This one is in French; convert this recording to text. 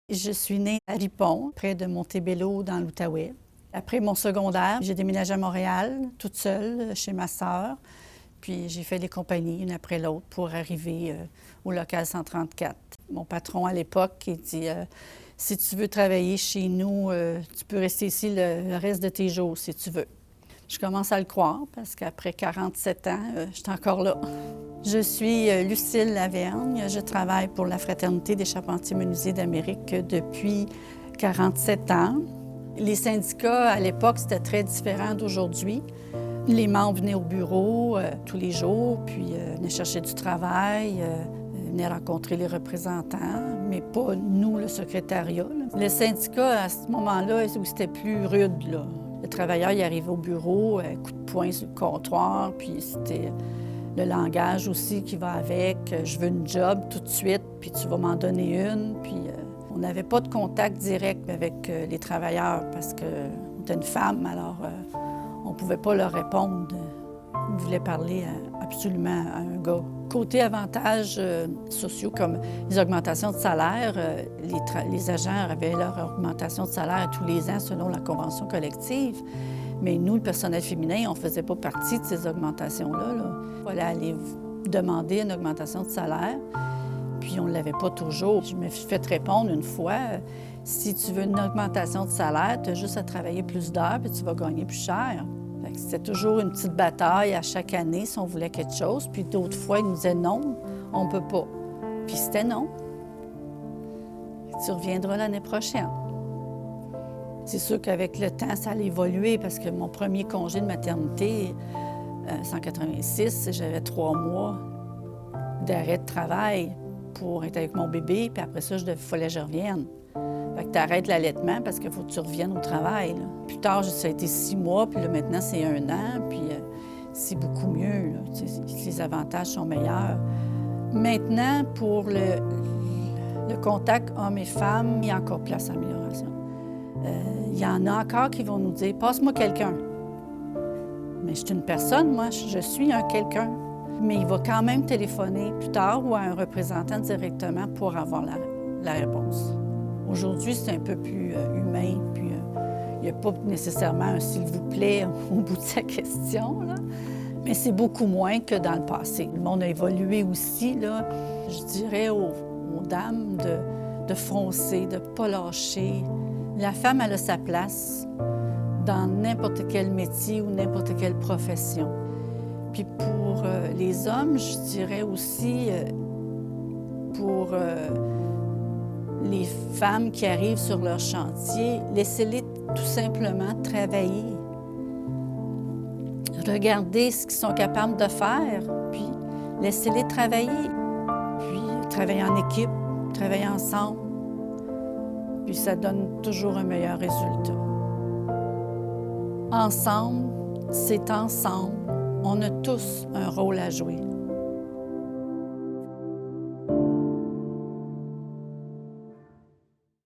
Je suis née à Ripon, près de Montebello, dans l'Outaouais. Après mon secondaire, j'ai déménagé à Montréal, toute seule, chez ma sœur. Puis j'ai fait des compagnies, une après l'autre, pour arriver au local 134. Mon patron, à l'époque, il dit si tu veux travailler chez nous, tu peux rester ici le reste de tes jours, si tu veux. » Je commence à le croire, parce qu'après 47 ans, je suis encore là. Je suis Lucille Lavergne. Je travaille pour la Fraternité des charpentiers-menuisiers d'Amérique depuis 47 ans. Les syndicats, à l'époque, c'était très différent d'aujourd'hui. Les membres venaient au bureau tous les jours, puis venaient chercher du travail, venaient rencontrer les représentants, mais pas nous, le secrétariat. Là. Le syndicat, à ce moment-là, où c'était plus rude, là. Le travailleur, il arrivait au bureau, coup de poing sur le comptoir, puis c'était le langage aussi qui va avec. Je veux une job tout de suite, puis tu vas m'en donner une. Puis on n'avait pas de contact direct avec les travailleurs parce qu'on était une femme, alors on ne pouvait pas leur répondre. On voulait parler absolument à un gars. Côté avantages sociaux comme les augmentations de salaire, les agents avaient leur augmentation de salaire tous les ans selon la convention collective. Mais nous, le personnel féminin, on ne faisait pas partie de ces augmentations-là. Il fallait aller demander une augmentation de salaire, puis on ne l'avait pas toujours. Je me suis fait répondre une fois, si tu veux une augmentation de salaire, tu as juste à travailler plus d'heures, puis tu vas gagner plus cher. C'était toujours une petite bataille à chaque année si on voulait quelque chose. Puis d'autres fois, ils nous disaient non, on ne peut pas. Puis c'était non. Tu reviendras l'année prochaine. C'est sûr qu'avec le temps, ça a évolué parce que mon premier congé de maternité, 186, j'avais 3 mois d'arrêt de travail pour être avec mon bébé. Puis après ça, il fallait que je revienne. Fait que tu arrêtes l'allaitement parce qu'il faut que tu reviennes au travail. Là. Plus tard, ça a été 6 mois, puis là, maintenant, c'est 1 an, puis c'est beaucoup mieux. Là. Les avantages sont meilleurs. Maintenant, pour le contact hommes et femmes, il y a encore place à amélioration. Il y en a encore qui vont nous dire « Passe-moi quelqu'un. » Mais je suis une personne, moi, je suis un quelqu'un. Mais il va quand même téléphoner plus tard ou à un représentant directement pour avoir la réponse. Aujourd'hui, c'est un peu plus humain, puis il n'y a pas nécessairement un « s'il vous plaît » au bout de sa question, là. Mais c'est beaucoup moins que dans le passé. Le monde a évolué aussi, là. Je dirais aux dames de foncer, de ne pas lâcher. La femme, elle a sa place dans n'importe quel métier ou n'importe quelle profession. Puis pour les hommes, je dirais aussi pour les femmes qui arrivent sur leur chantier, laissez-les tout simplement travailler. Regardez ce qu'ils sont capables de faire, puis laissez-les travailler. Puis travailler en équipe, travailler ensemble. Puis ça donne toujours un meilleur résultat. Ensemble, c'est ensemble. On a tous un rôle à jouer.